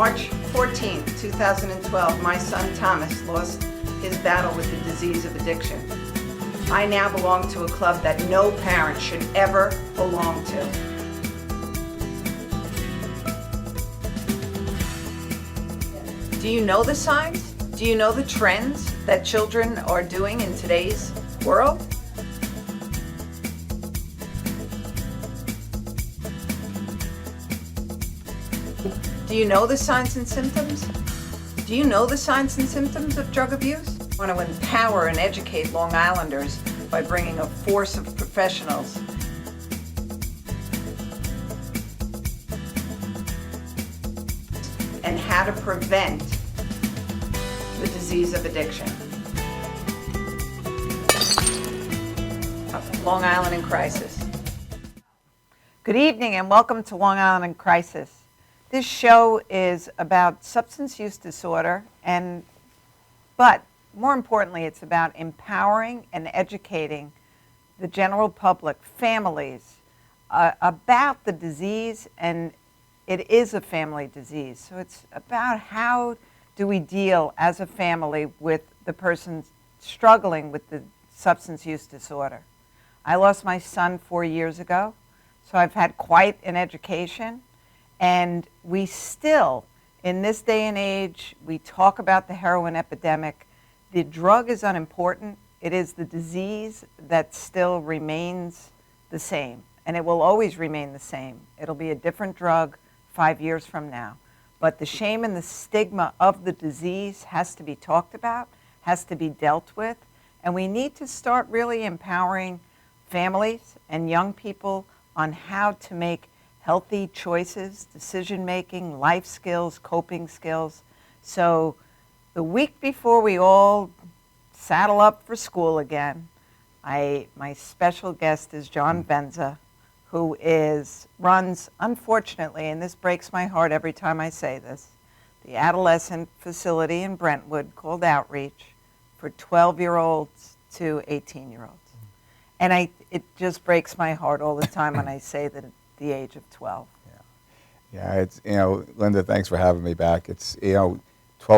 March 14, 2012, my son Thomas lost his battle with the disease of addiction. I now belong to a club that no parent should ever belong to. Do you know the signs? Do you know the trends that children are doing in today's world? Do you know the signs and symptoms? Do you know the signs and symptoms of drug abuse? I want to empower and educate Long Islanders by bringing a force of professionals and how to prevent the disease of addiction. Long Island in Crisis. Good evening and welcome to Long Island in Crisis. This show is about substance use disorder, but more importantly, it's about empowering and educating the general public, families, about the disease, and it is a family disease. So it's about how do we deal as a family with the person struggling with the substance use disorder. I lost my son 4 years ago, so I've had quite an education. And we still, in this day and age, we talk about the heroin epidemic. The drug is unimportant. It is the disease that still remains the same, and it will always remain the same. It'll be a different drug 5 years from now. But the shame and the stigma of the disease has to be talked about, has to be dealt with, and we need to start really empowering families and young people on how to make healthy choices, decision-making, life skills, coping skills. So the week before we all saddle up for school again, my special guest is John Benza, who runs, unfortunately, and this breaks my heart every time I say this, the adolescent facility in Brentwood called Outreach for 12-year-olds to 18-year-olds. And it just breaks my heart all the time when I say that the age of 12. Yeah, it's, Linda, thanks for having me back. It's, 12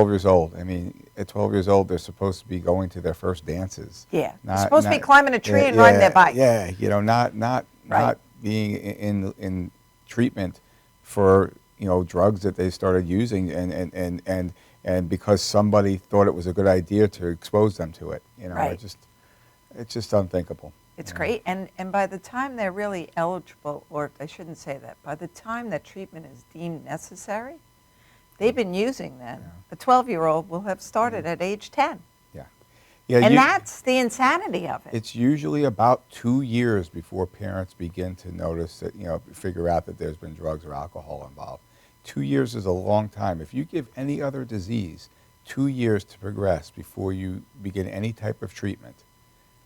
years old. I mean, at 12 years old, they're supposed to be going to their first dances. Yeah, they're supposed to be climbing a tree and riding their bike. Yeah, not being in treatment for, drugs that they started using and because somebody thought it was a good idea to expose them to it. Right. It's just unthinkable. It's great, and by the time they're really eligible, or I shouldn't say that, by the time that treatment is deemed necessary, they've been using then. Yeah. A 12-year-old will have started at age 10. Yeah, and that's the insanity of it. It's usually about 2 years before parents begin to notice that, figure out that there's been drugs or alcohol involved. 2 years is a long time. If you give any other disease 2 years to progress before you begin any type of treatment,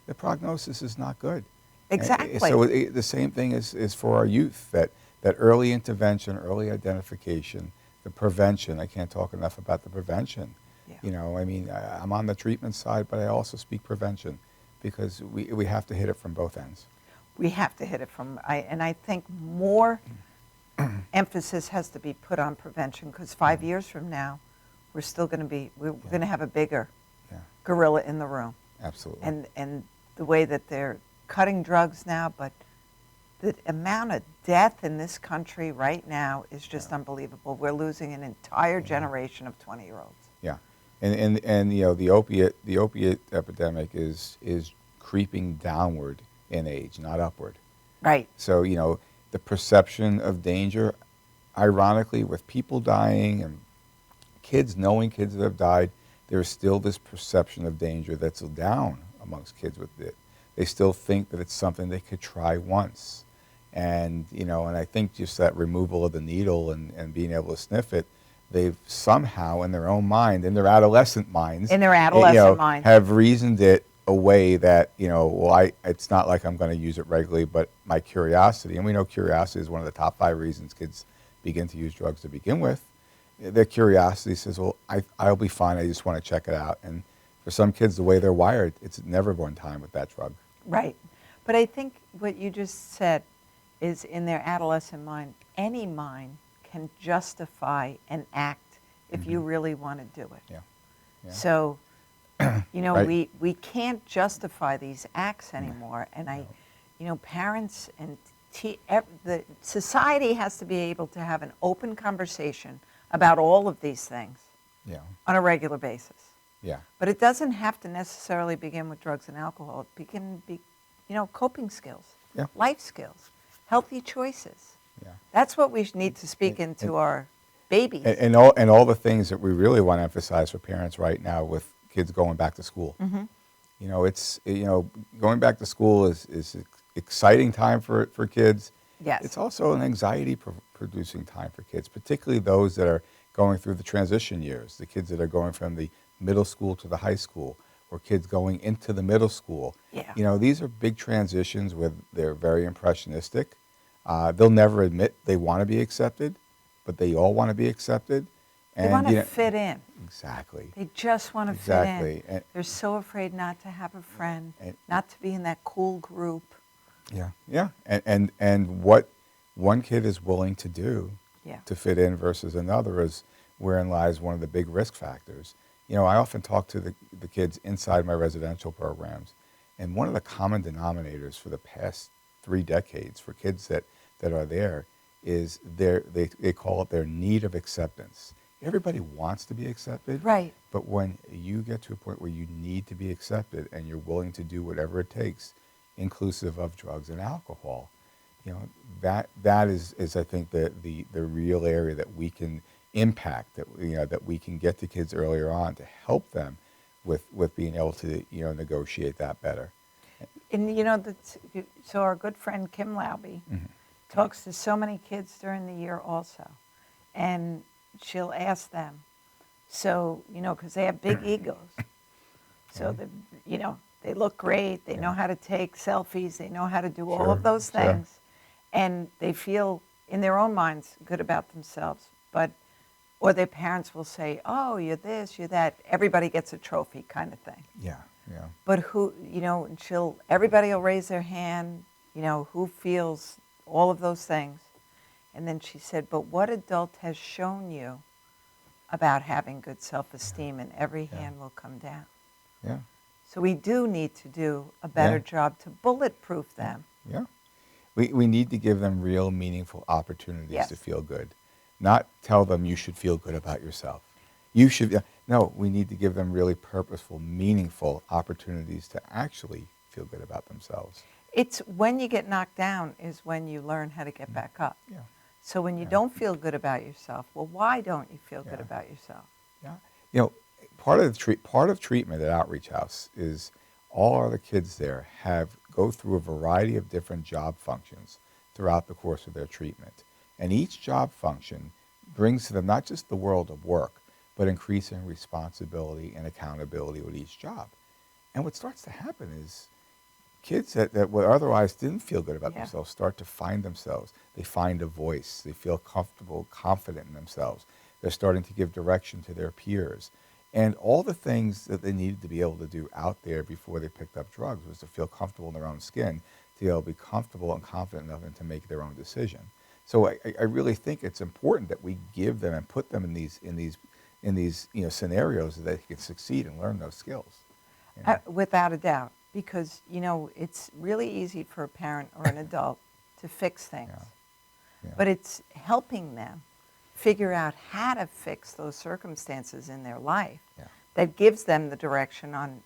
the prognosis is not good. Exactly. So the same thing is for our youth, that early intervention, early identification, the prevention. I can't talk enough about the prevention. Yeah. I'm on the treatment side, but I also speak prevention because we have to hit it from both ends. We have to hit it and I think more emphasis has to be put on prevention because 5 years from now, we're going to have a bigger gorilla in the room. Absolutely. And the way that they're cutting drugs now, but the amount of death in this country right now is just unbelievable. We're losing an entire generation of 20-year-olds. Yeah, and the opiate epidemic is creeping downward in age, not upward. Right. So the perception of danger, ironically, with people dying and knowing kids that have died, there's still this perception of danger that's down amongst kids with it. They still think that it's something they could try once. And, and I think just that removal of the needle and being able to sniff it, they've somehow in their own mind, in their adolescent minds, have reasoned it a way that, it's not like I'm going to use it regularly, but my curiosity, and we know curiosity is one of the top 5 reasons kids begin to use drugs to begin with. Their curiosity says, well, I'll be fine. I just want to check it out. And for some kids, the way they're wired, it's never one time with that drug. Right. But I think what you just said is in their adolescent mind, any mind can justify an act if you really want to do it. Yeah. Yeah. So, Right. we can't justify these acts anymore. And parents and the society has to be able to have an open conversation about all of these things Yeah. on a regular basis. Yeah. But it doesn't have to necessarily begin with drugs and alcohol. It can be, coping skills, Yeah. life skills, healthy choices. Yeah. That's what we need to speak into our babies. And all the things that we really want to emphasize for parents right now with kids going back to school. Mm-hmm. It's going back to school is an exciting time for kids. Yes. It's also an anxiety producing time for kids, particularly those that are going through the transition years, the kids that are going from the middle school to the high school, or kids going into the middle school. Yeah. These are big transitions where they're very impressionistic. They'll never admit they want to be accepted, but they all want to be accepted. They want to fit in. Exactly. They just want to Exactly. fit in. They're so afraid not to have a friend, not to be in that cool group. Yeah, yeah. And what one kid is willing to do to fit in versus another is wherein lies one of the big risk factors. I often talk to the kids inside my residential programs, and one of the common denominators for the past 3 decades for kids that are there is they call it their need of acceptance. Everybody wants to be accepted, Right. but when you get to a point where you need to be accepted and you're willing to do whatever it takes, inclusive of drugs and alcohol, that is I think the real area that we can impact, that we can get to kids earlier on to help them with being able to negotiate that better. And so our good friend Kim Lauby talks to so many kids during the year also, and she'll ask them, so because they have big egos, so they look great, they know how to take selfies, they know how to do all of those things, and they feel in their own minds good about themselves, or their parents will say, oh, you're this, you're that, everybody gets a trophy kind of thing. Yeah, yeah. But everybody will raise their hand, who feels all of those things. And then she said, but what adult has shown you about having good self-esteem? And every hand will come down. Yeah. So we do need to do a better job to bulletproof them. Yeah. We need to give them real, meaningful opportunities to feel good. Not tell them you should feel good about yourself. No, we need to give them really purposeful, meaningful opportunities to actually feel good about themselves. It's when you get knocked down is when you learn how to get back up. Yeah. So when you don't feel good about yourself, well, why don't you feel good about yourself? Yeah. Part of treatment at Outreach House is all our kids there go through a variety of different job functions throughout the course of their treatment. And each job function brings to them not just the world of work, but increasing responsibility and accountability with each job. And what starts to happen is kids that would otherwise didn't feel good about themselves start to find themselves. They find a voice. They feel comfortable, confident in themselves. They're starting to give direction to their peers. And all the things that they needed to be able to do out there before they picked up drugs was to feel comfortable in their own skin, to be able to be comfortable and confident enough and to make their own decision. So I really think it's important that we give them and put them in these scenarios so that they can succeed and learn those skills. Without a doubt, because it's really easy for a parent or an adult to fix things, but it's helping them figure out how to fix those circumstances in their life that gives them the direction on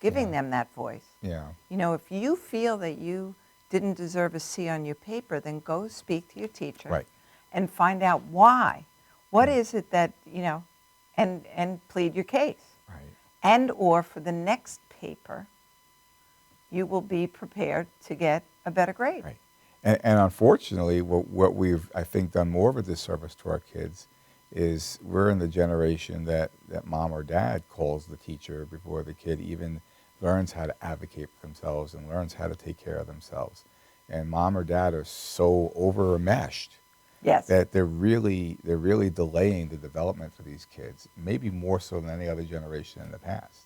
giving them that voice. Yeah. If you feel that you didn't deserve a C on your paper, then go speak to your teacher and find out why. What is it that, and plead your case. Right. And or for the next paper, you will be prepared to get a better grade. Right. And unfortunately, what we've, I think, done more of a disservice to our kids is we're in the generation that mom or dad calls the teacher before the kid even learns how to advocate for themselves and learns how to take care of themselves. And mom or dad are so over-enmeshed that they're really delaying the development for these kids, maybe more so than any other generation in the past.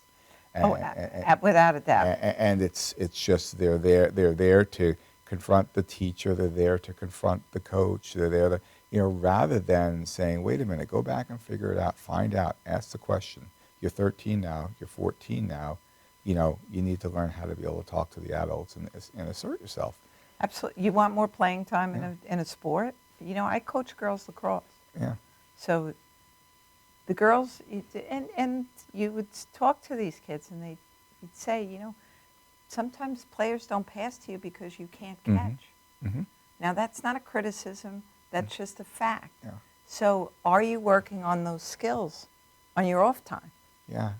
Without a doubt. And it's just they're there to confront the teacher. They're there to confront the coach. They're there to rather than saying, wait a minute, go back and figure it out, find out, ask the question. You're 13 now, you're 14 now, you need to learn how to be able to talk to the adults and assert yourself. Absolutely. You want more playing time Yeah. in a sport? I coach girls lacrosse. Yeah. So the girls, and you would talk to these kids and you'd say, sometimes players don't pass to you because you can't catch. Mm-hmm. Now, that's not a criticism. That's just a fact. Yeah. So are you working on those skills on your off time? Yeah.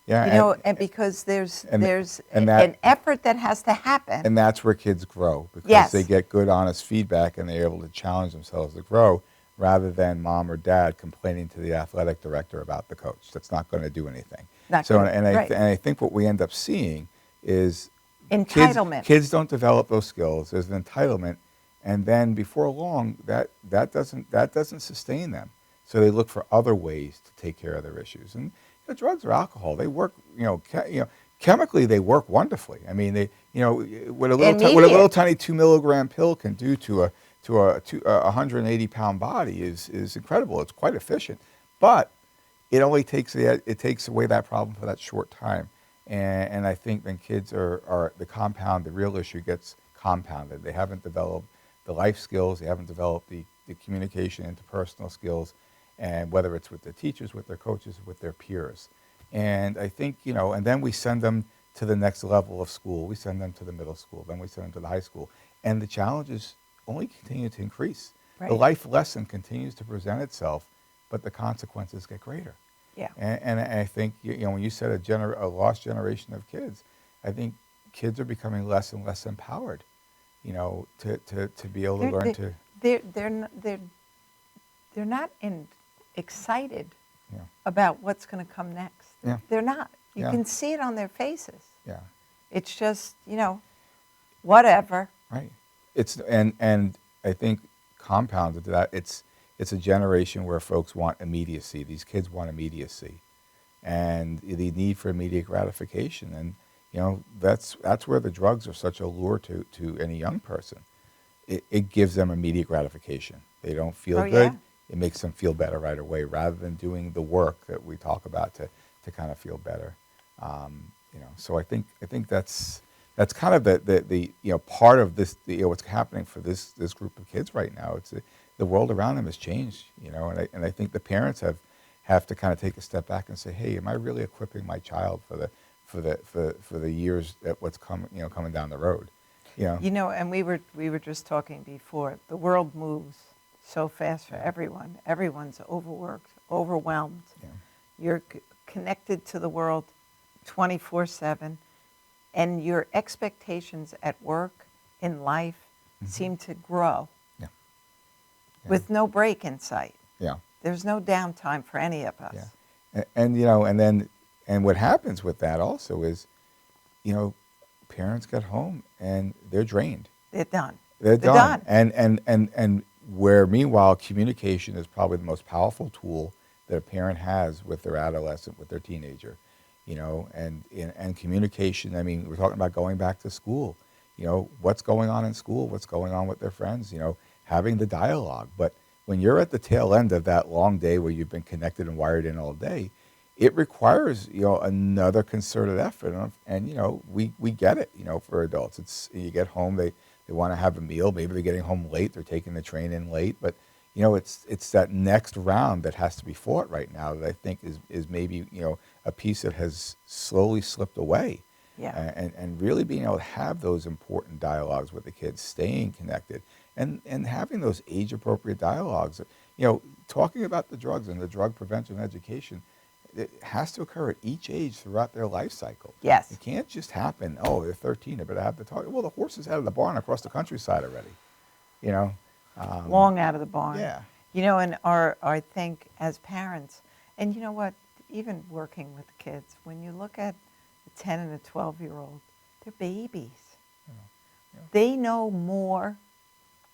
Yeah. And because there's and an effort that has to happen. And that's where kids grow, because Yes. they get good, honest feedback, and they're able to challenge themselves to grow, rather than mom or dad complaining to the athletic director about the coach. That's not going to do anything. Not So, good. and Right. I think what we end up seeing is Entitlement. Kids don't develop those skills. There's an entitlement, and then before long, that doesn't sustain them. So they look for other ways to take care of their issues. And drugs or alcohol, they work. Chemically, they work wonderfully. I mean, what a little tiny 2 milligram pill can do to a 180-pound body is incredible. It's quite efficient, but it only takes away that problem for that short time. And I think when kids are the real issue gets compounded. They haven't developed the life skills. They haven't developed the communication, interpersonal skills, and whether it's with their teachers, with their coaches, with their peers. And I think, and then we send them to the next level of school. We send them to the middle school. Then we send them to the high school. And the challenges only continue to increase. Right. The life lesson continues to present itself, but the consequences get greater. Yeah. And I think, when you said a lost generation of kids, I think kids are becoming less and less empowered, to be able to learn to. They're not excited Yeah. about what's going to come next. Yeah. They're not. You Yeah. can see it on their faces. Yeah. It's just, whatever. Right. And I think compounded to that, it's a generation where folks want immediacy. These kids want immediacy, and the need for immediate gratification. And that's where the drugs are such a lure to any young person. It gives them immediate gratification. They don't feel good. Yeah. It makes them feel better right away, rather than doing the work that we talk about to kind of feel better. So I think that's kind of the part of this, what's happening for this group of kids right now. It's the world around them has changed, and I think the parents have to kind of take a step back and say, hey, am I really equipping my child for the years that what's coming down the road? And we were just talking before. The world moves so fast for everyone. Everyone's overworked, overwhelmed. Yeah. You're connected to the world 24/7, and your expectations at work, in life, seem to grow. Yeah. Yeah. With no break in sight. Yeah. There's no downtime for any of us. Yeah. And what happens with that also is, parents get home and they're drained. They're done. They're done. And where meanwhile communication is probably the most powerful tool that a parent has with their adolescent, with their teenager, and communication. I mean, we're talking about going back to school. What's going on in school? What's going on with their friends? Having the dialogue. But when you're at the tail end of that long day where you've been connected and wired in all day, it requires another concerted effort. And we get it. For adults, it's you get home, they want to have a meal. Maybe they're getting home late. They're taking the train in late. But it's that next round that has to be fought right now that I think is maybe a piece that has slowly slipped away. Yeah. And really being able to have those important dialogues with the kids, staying connected, and having those age-appropriate dialogues. Talking about the drugs and the drug prevention education, it has to occur at each age throughout their life cycle. Yes. It can't just happen, they're 13, they better have the talk. Well, the horse is out of the barn across the countryside already, Long out of the barn. Yeah. And I think as parents, and you know what, even working with kids, when you look at a 10 and a 12-year-old, they're babies. Yeah. They know more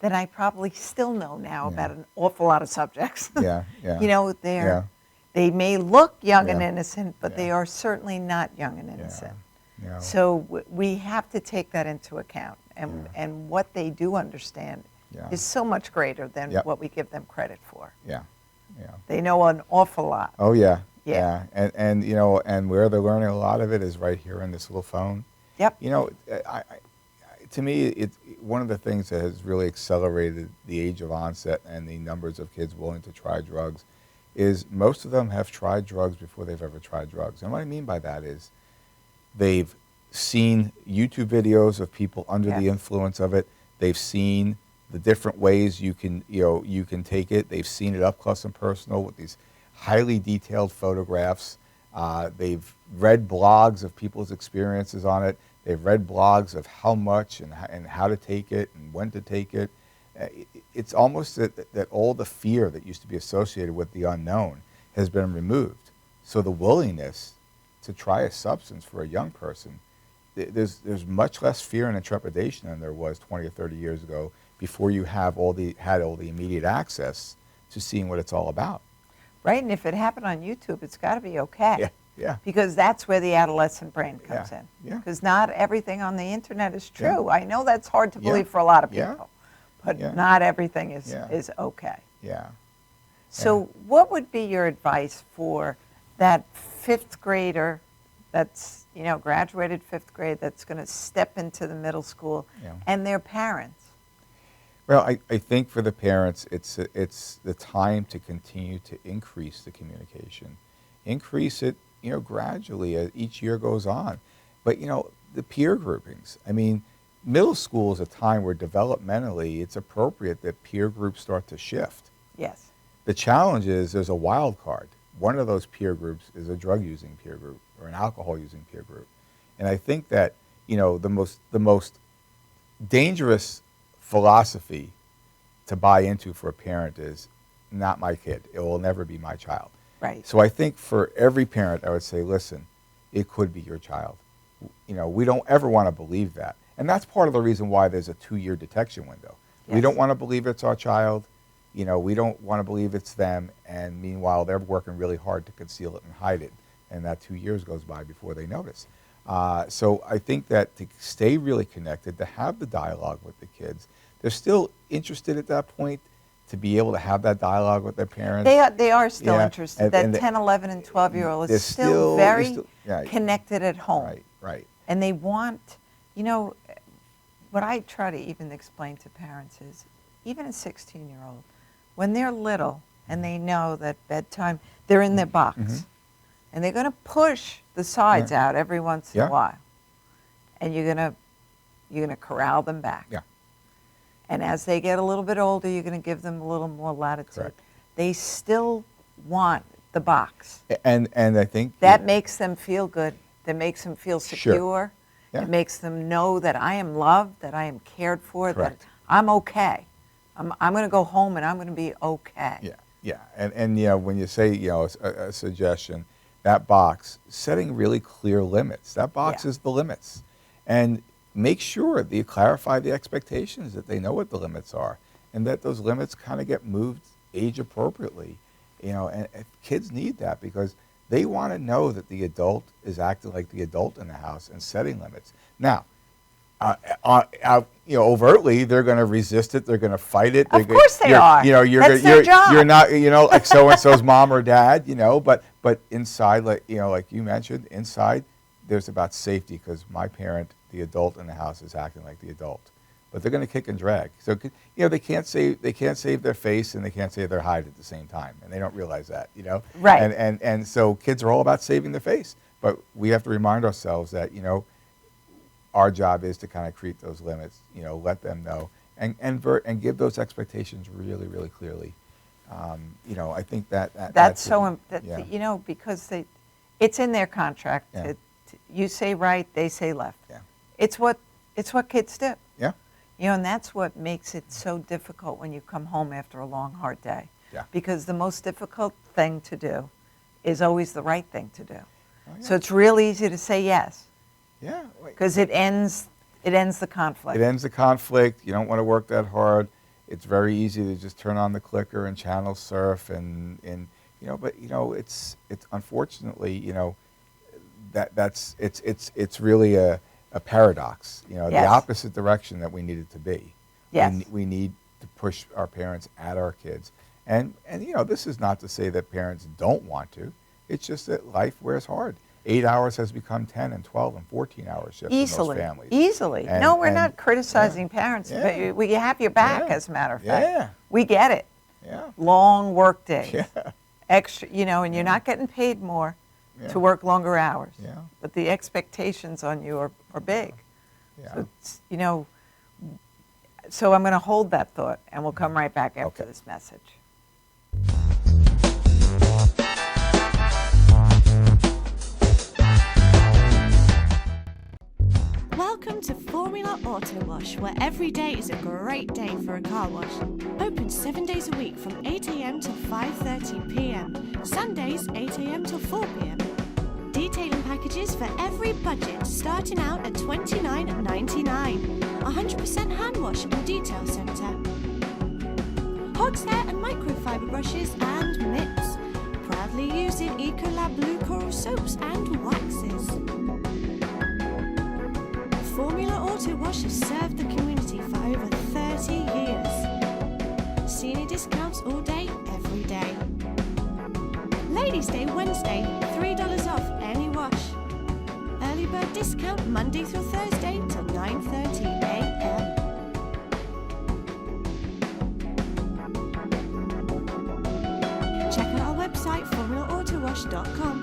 than I probably still know now Yeah. about an awful lot of subjects. Yeah, yeah. They may look young and Yeah. innocent, but Yeah. they are certainly not young and innocent. Yeah. So we have to take that into account. And what they do understand Yeah. is so much greater than Yep. what we give them credit for. Yeah. Yeah. They know an awful lot. Oh yeah. Yeah. And and where they're learning a lot of it is right here in this little phone. Yep. To me, it's one of the things that has really accelerated the age of onset and the numbers of kids willing to try drugs is most of them have tried drugs before they've ever tried drugs. And what I mean by that is they've seen YouTube videos of people under the Yes. influence of it. They've seen the different ways you can take it. They've seen it up close and personal with these highly detailed photographs. They've read blogs of people's experiences on it. They've read blogs of how much and how to take it and when to take it. It's almost that all the fear that used to be associated with the unknown has been removed. So the willingness to try a substance for a young person, there's much less fear and trepidation than there was 20 or 30 years ago before you had all the immediate access to seeing what it's all about. Right, and if it happened on YouTube, it's got to be okay. Yeah, yeah. Because that's where the adolescent brain comes in. Yeah. Because not everything on the internet is Yeah. true. I know that's hard to Yeah. believe for a lot of Yeah. people, but Yeah. not everything is, Yeah. is okay. Yeah. So what would be your advice for that fifth grader that's, graduated fifth grade that's going to step into the middle school Yeah. and their parents? Well, I think for the parents, it's the time to continue to increase the communication, increase it, gradually as each year goes on. But the peer groupings. I mean, middle school is a time where developmentally it's appropriate that peer groups start to shift. Yes. The challenge is there's a wild card. One of those peer groups is a drug using peer group or an alcohol using peer group, and I think that the most dangerous philosophy to buy into for a parent is not my kid. It will never be my child. Right. So I think for every parent, I would say, listen, it could be your child. We don't ever want to believe that. And that's part of the reason why there's a 2-year detection window. We Yes. don't want to believe it's our child. We don't want to believe it's them. And meanwhile, they're working really hard to conceal it and hide it. And that 2 years goes by before they notice. So I think that to stay really connected, to have the dialogue with the kids, they're still interested at that point to be able to have that dialogue with their parents. They are still Yeah, interested. and That 10, 11, and 12-year-old they're is still very yeah, connected at home. Right. And they want, what I try to even explain to parents is, even a 16-year-old, when they're little and they know that bedtime, they're in their box. Mhm. And they're going to push the sides out every once in Yeah. a while. And you're going to corral them back. Yeah. And as they get a little bit older, you're going to give them a little more latitude. Correct. They still want the box. And I think That makes them feel good. That makes them feel Sure. secure. Yeah. It makes them know that I am loved, that I am cared for, Correct. that I'm okay. I'm going to go home and I'm going to be okay. Yeah. And when you say a suggestion, that box, setting really clear limits. That box Yeah. is the limits, and make sure that you clarify the expectations, that they know what the limits are, and that those limits kind of get moved age appropriately. And kids need that because they want to know that the adult is acting like the adult in the house and setting limits. Now, overtly, they're going to resist it. They're going to fight it. Of course they are. That's their job. You're not, like so and so's mom or dad. But inside, like you mentioned, inside, there's about safety because my parent, the adult in the house, is acting like the adult. But they're going to kick and drag. So they can't save their face and they can't save their hide at the same time, and they don't realize that. Right. And so kids are all about saving their face, but we have to remind ourselves that our job is to kind of create those limits. Let them know and give those expectations really, really clearly. I think That's so, yeah. because it's in their contract. Yeah. You say right, they say left. Yeah. It's what kids do. Yeah. And that's what makes it so difficult when you come home after a long, hard day. Yeah. Because the most difficult thing to do is always the right thing to do. Oh, yeah. So it's real easy to say yes Yeah. because it ends the conflict. It ends the conflict. You don't want to work that hard. It's very easy to just turn on the clicker and channel surf but it's unfortunately, it's really a paradox, the Yes. opposite direction that we need it to be. Yes. We need to push our parents at our kids. And you know, this is not to say that parents don't want to. It's just that life wears hard. 8 hours has become 10 and 12 and 14 hours just in most families. Easily. No, we're not criticizing parents. But we have your back, as a matter of fact. Yeah. We get it. Yeah. Long work days. Yeah. Extra, you know, and you're not getting paid more to work longer hours. Yeah. But the expectations on you are big. Yeah. So, it's, you know, so I'm going to hold that thought, and we'll come right back after this message. Welcome to Formula Auto Wash, where every day is a great day for a car wash. Open 7 days a week from 8 a.m. till 5:30 p.m. Sundays 8 a.m. till 4 p.m. Detailing packages for every budget, starting out at $29.99. 100% hand wash and detail centre. Hog's hair and microfiber brushes and mitts. Proudly used in Ecolab Blue Coral soaps and waxes. Formula Auto Wash has served the community for over 30 years. Senior discounts all day, every day. Ladies' Day Wednesday, $3 off any wash. Early bird discount Monday through Thursday till 9:30 a.m. Check out our website, formulaautowash.com.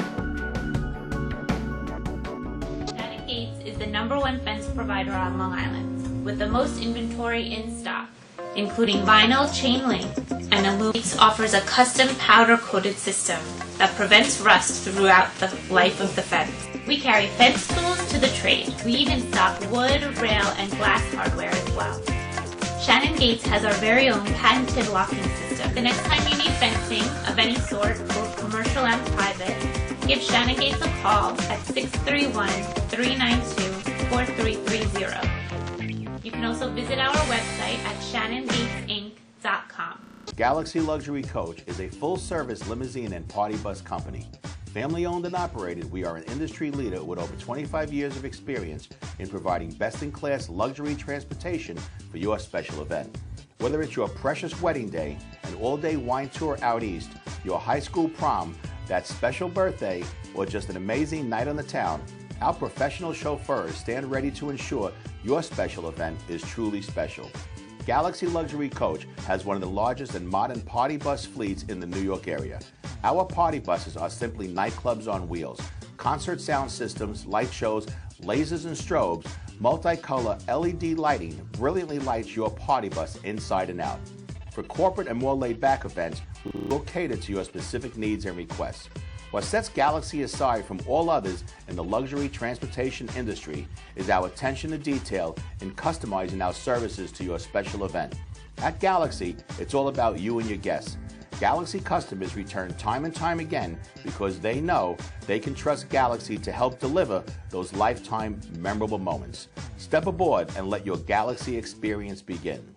Gates is the #1 fence provider on Long Island, with the most inventory in stock, including vinyl, chain link, and aluminum. Gates offers a custom powder-coated system that prevents rust throughout the life of the fence. We carry fence tools to the trade. We even stock wood, rail, and glass hardware as well. Shannon Gates has our very own patented locking system. The next time you need fencing of any sort, both commercial and private, give Shannon Gates a call at 631-392-4330. You can also visit our website at shannongatesinc.com. Galaxy Luxury Coach is a full-service limousine and party bus company. Family-owned and operated, we are an industry leader with over 25 years of experience in providing best-in-class luxury transportation for your special event. Whether it's your precious wedding day, an all-day wine tour out east, your high school prom, that special birthday, or just an amazing night on the town, our professional chauffeurs stand ready to ensure your special event is truly special. Galaxy Luxury Coach has one of the largest and modern party bus fleets in the New York area. Our party buses are simply nightclubs on wheels. Concert sound systems, light shows, lasers and strobes, multicolor LED lighting brilliantly lights your party bus inside and out. For corporate and more laid-back events, we will cater to your specific needs and requests. What sets Galaxy aside from all others in the luxury transportation industry is our attention to detail in customizing our services to your special event. At Galaxy, it's all about you and your guests. Galaxy customers return time and time again because they know they can trust Galaxy to help deliver those lifetime memorable moments. Step aboard and let your Galaxy experience begin.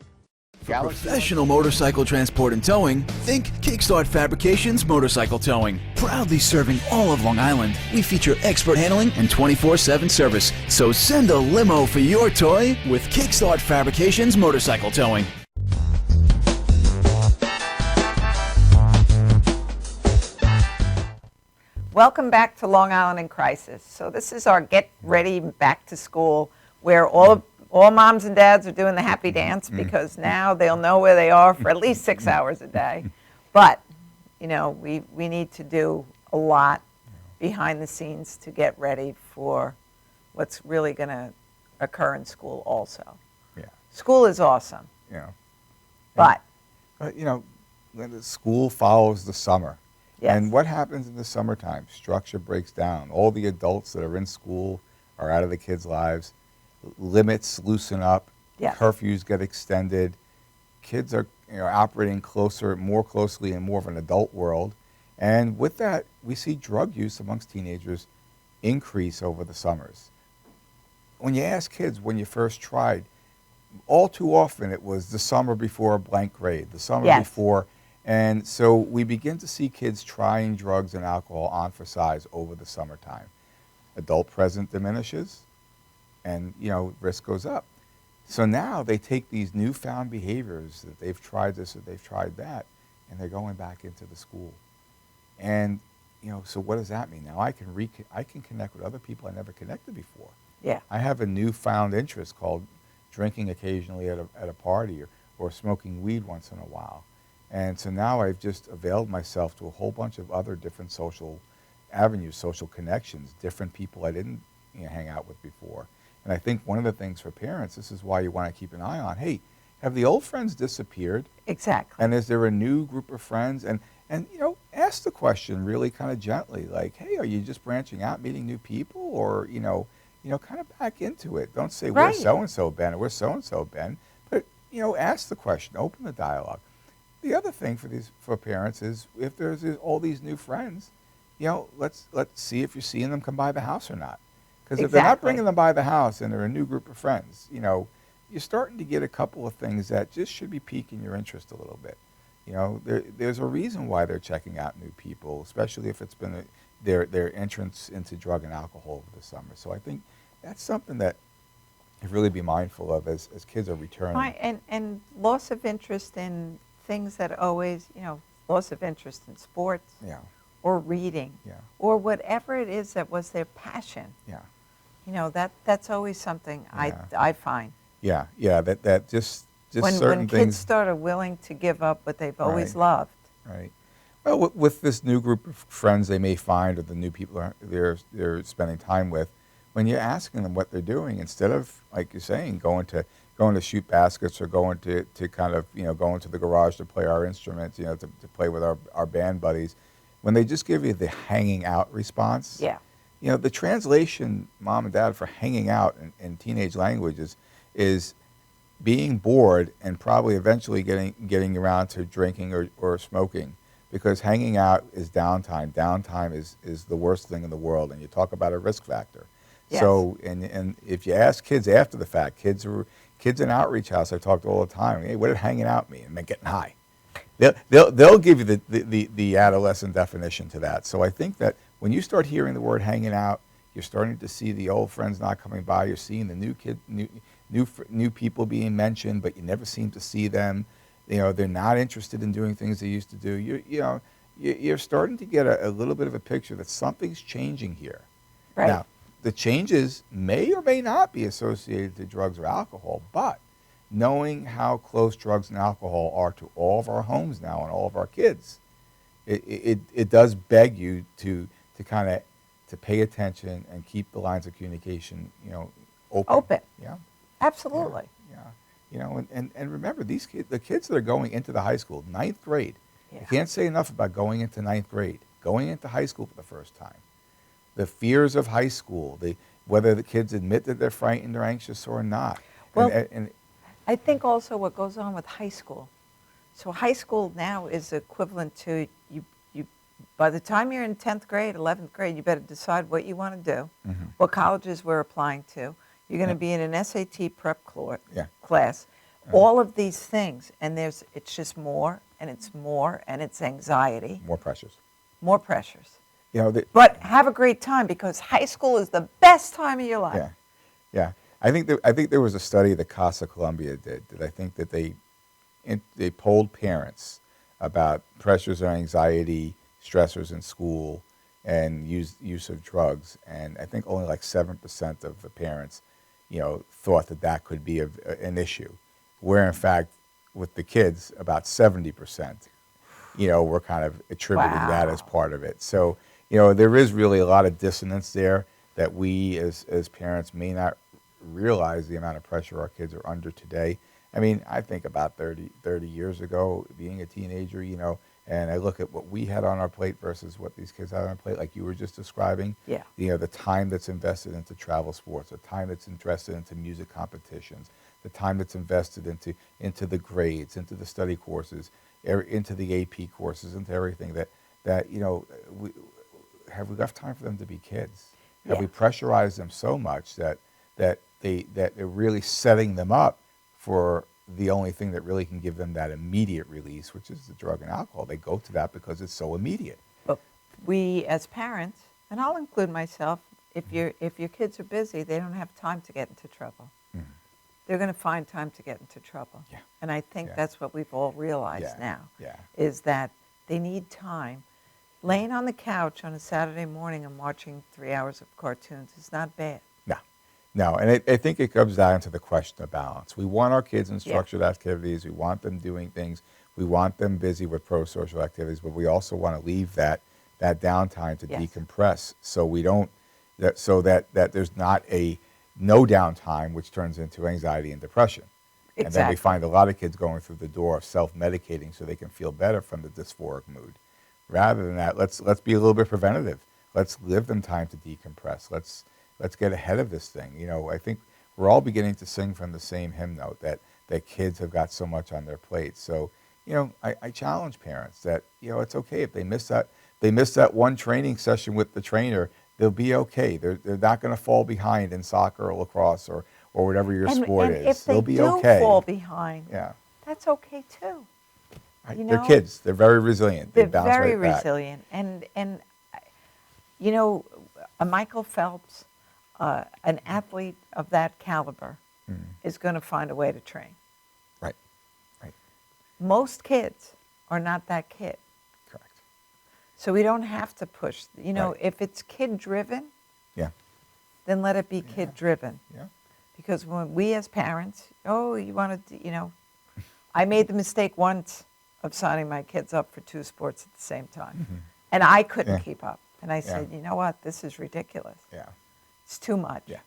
For professional motorcycle transport and towing, think Kickstart Fabrications Motorcycle Towing. Proudly serving all of Long Island, we feature expert handling and 24/7 service. So send a limo for your toy with Kickstart Fabrications Motorcycle Towing. Welcome back to Long Island in Crisis. So this is our get ready back to school, where all moms and dads are doing the happy dance because now they'll know where they are for at least 6 hours a day. But, you know, we need to do a lot behind the scenes to get ready for what's really going to occur in school also. Yeah. School is awesome. Yeah. But, you know, when the school follows the summer. yes. And what happens in the summertime? Structure breaks down. All the adults that are in school are out of the kids' lives. Limits loosen up. Yes. Curfews get extended. Kids are operating more closely in more of an adult world. And with that, we see drug use amongst teenagers increase over the summers. When you ask kids when you first tried, all too often it was the summer before a blank grade, the summer Yes. before. And so we begin to see kids trying drugs and alcohol on for size over the summertime. Adult present diminishes, and risk goes up. So now they take these newfound behaviors that they've tried this or they've tried that, and they're going back into the school. And, so what does that mean? Now I can connect with other people I never connected before. Yeah. I have a newfound interest called drinking occasionally at a party or smoking weed once in a while. And so now I've just availed myself to a whole bunch of other different social avenues, social connections, different people I didn't hang out with before. And I think one of the things for parents, this is why you want to keep an eye on, hey, have the old friends disappeared? Exactly. And is there a new group of friends? And ask the question really kind of gently, like, hey, are you just branching out, meeting new people? Or, kind of back into it. Don't say, Right. where's so-and-so been, or where's so-and-so been? But, ask the question, open the dialogue. The other thing for parents is if there's all these new friends, let's see if you're seeing them come by the house or not. Because if they're not Exactly. bringing them by the house and they're a new group of friends, you're starting to get a couple of things that just should be piquing your interest a little bit. There's a reason why they're checking out new people, especially if it's been their entrance into drug and alcohol over the summer. So I think that's something that you really be mindful of as kids are returning. Right, and loss of interest in things that always, loss of interest in sports Yeah, or reading yeah, or whatever it is that was their passion. yeah, That's always something Yeah. I find. yeah. That just When certain kids things. start are willing to give up what they've always Right. loved. Right. Well, with this new group of friends they may find, or the new people they're spending time with, when you're asking them what they're doing, instead of, like you're saying, going to shoot baskets or going to kind of going to the garage to play our instruments, to play with our band buddies, when they just give you the hanging out response, Yeah. the translation, mom and dad, for hanging out in teenage languages is being bored and probably eventually getting around to drinking or smoking, because hanging out is downtime. Downtime is the worst thing in the world, and you talk about a risk factor. Yes. So, and if you ask kids after the fact, kids in outreach house, I talk to all the time. Hey, what did hanging out mean? It meant getting high. They'll give you the adolescent definition to that. So I think that when you start hearing the word hanging out, you're starting to see the old friends not coming by. You're seeing the new people being mentioned, but you never seem to see them. They're not interested in doing things they used to do. You're starting to get a little bit of a picture that something's changing here. Right. Now, the changes may or may not be associated to drugs or alcohol, but knowing how close drugs and alcohol are to all of our homes now and all of our kids, it does beg you to kind of to pay attention and keep the lines of communication, open. Open. Yeah. Absolutely. Yeah. And remember, the kids that are going into the high school, 9th grade, Yeah. I can't say enough about going into 9th grade, going into high school for the first time. The fears of high school, whether the kids admit that they're frightened or anxious or not. Well, and I think also what goes on with high school. So high school now is equivalent to you by the time you're in 10th grade, 11th grade, you better decide what you want to do, what colleges we're applying to. You're going to be in an SAT prep class, all of these things. And it's just more, and it's anxiety. more pressures. More pressures. But have a great time, because high school is the best time of your life. yeah, yeah. I think there was a study that Casa Columbia did that I think that they polled parents about pressures or anxiety, stressors in school, and use of drugs, and I think only like 7% of the parents, thought that could be an issue, where in fact with the kids about 70%, were kind of attributing that as part of it. So there is really a lot of dissonance there that we as parents may not realize the amount of pressure our kids are under today. I mean, I think about 30 years ago, being a teenager, and I look at what we had on our plate versus what these kids had on our plate, like you were just describing. Yeah. The time that's invested into travel sports, the time that's invested into music competitions, the time that's invested into the grades, into the study courses, into the AP courses, into everything that have we left time for them to be kids? Have we pressurized them so much that they're really setting them up for the only thing that really can give them that immediate release, which is the drug and alcohol? They go to that because it's so immediate. But we as parents, and I'll include myself, if your kids are busy, they don't have time to get into trouble. they're going to find time to get into trouble. Yeah. And I think Yeah. that's what we've all realized Yeah. now, Yeah. is that they need time. Laying on the couch on a Saturday morning and watching 3 hours of cartoons is not bad. No, and I think it comes down to the question of balance. We want our kids in structured activities. We want them doing things. We want them busy with pro-social activities, but we also want to leave that downtime to decompress, so we don't that there's not a no downtime, which turns into anxiety and depression. Exactly. And then we find a lot of kids going through the door of self-medicating so they can feel better from the dysphoric mood. Rather than that, let's be a little bit preventative. Let's give them time to decompress. Let's get ahead of this thing. You know, I think we're all beginning to sing from the same hymn note that kids have got so much on their plate. So, you know, I challenge parents that, you know, it's okay if they miss that one training session with the trainer. They'll be okay. They're not going to fall behind in soccer or lacrosse or whatever your sport is. If they They'll be do okay. fall behind, Yeah. that's okay too. Right? You They're know, kids. They're very resilient. They They're bounce very right back. resilient. And you know, a Michael Phelps, an athlete of that caliber, is going to find a way to train. Right. Right. Most kids are not that kid. Correct. So we don't have to push. You know, Right. if it's kid-driven, Yeah. then let it be kid-driven. Yeah. Because when we as parents, you want to, you know, I made the mistake once of signing my kids up for 2 sports at the same time. And I couldn't Yeah. keep up. And I said, you know what, this is ridiculous. Yeah. It's too much. Yeah.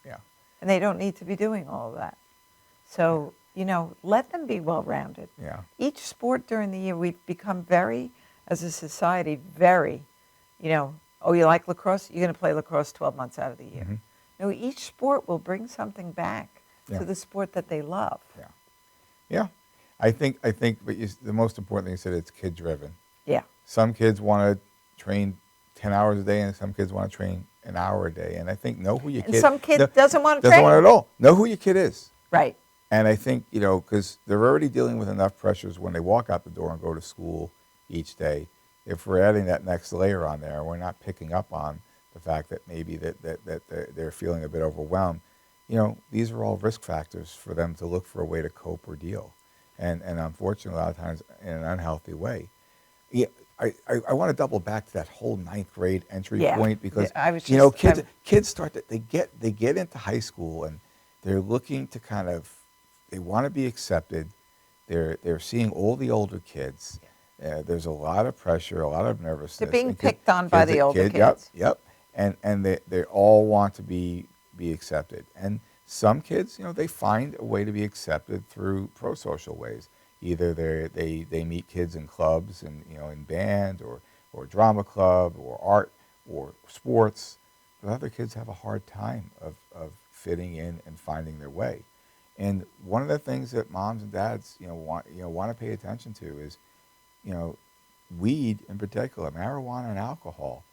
Yeah. And they don't need to be doing all of that. So, you know, let them be well-rounded. Yeah. Each sport during the year, we've become very, as a society, very, you know, you like lacrosse? You're going to play lacrosse 12 months out of the year. No, each sport will bring something back Yeah. to the sport that they love. Yeah. Yeah. I think, but the most important thing you said, it's kid-driven. Yeah. Some kids want to train 10 hours a day, and some kids want to train an hour a day. And I think know who your And kid. some kid doesn't want to doesn't train. want it at all. Know who your kid is. Right. And I think, you know, because they're already dealing with enough pressures when they walk out the door and go to school each day. If we're adding that next layer on there, we're not picking up on the fact that maybe that they're feeling a bit overwhelmed. You know, these are all risk factors for them to look for a way to cope or deal. And unfortunately, a lot of times in an unhealthy way. Yeah, I want to double back to that whole 9th grade entry point, because Yeah, I was you know, just- kids start to they get into high school and they're looking to they want to be accepted. They're seeing all the older kids. There's a lot of pressure, a lot of nervousness. They're being And picked on by the older kids. Yep. And they all want to be accepted. And some kids, you know, they find a way to be accepted through pro-social ways. Either they meet kids in clubs and, you know, in band or drama club or art or sports. But other kids have a hard time of fitting in and finding their way. And one of the things that moms and dads, want to pay attention to is, weed in particular, marijuana and alcohol.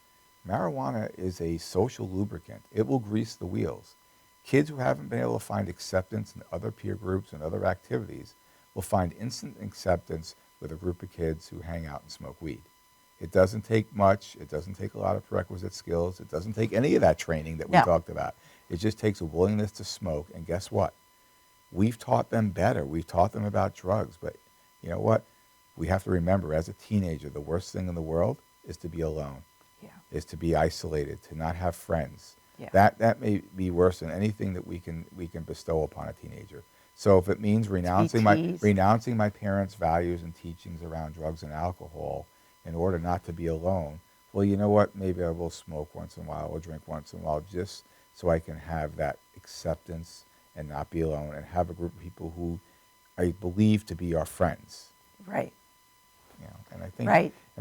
Marijuana is a social lubricant. It will grease the wheels. Kids who haven't been able to find acceptance in other peer groups and other activities will find instant acceptance with a group of kids who hang out and smoke weed. It doesn't take much. It doesn't take a lot of prerequisite skills. It doesn't take any of that training that we talked about. It just takes a willingness to smoke. And guess what? We've taught them better. We've taught them about drugs. But you know what? We have to remember, as a teenager, the worst thing in the world is to be alone, is to be isolated, to not have friends. Yeah. That may be worse than anything that we can bestow upon a teenager. So if it means renouncing my parents' values and teachings around drugs and alcohol in order not to be alone, well, you know what? Maybe I will smoke once in a while or drink once in a while, just so I can have that acceptance and not be alone and have a group of people who I believe to be our friends. Right. And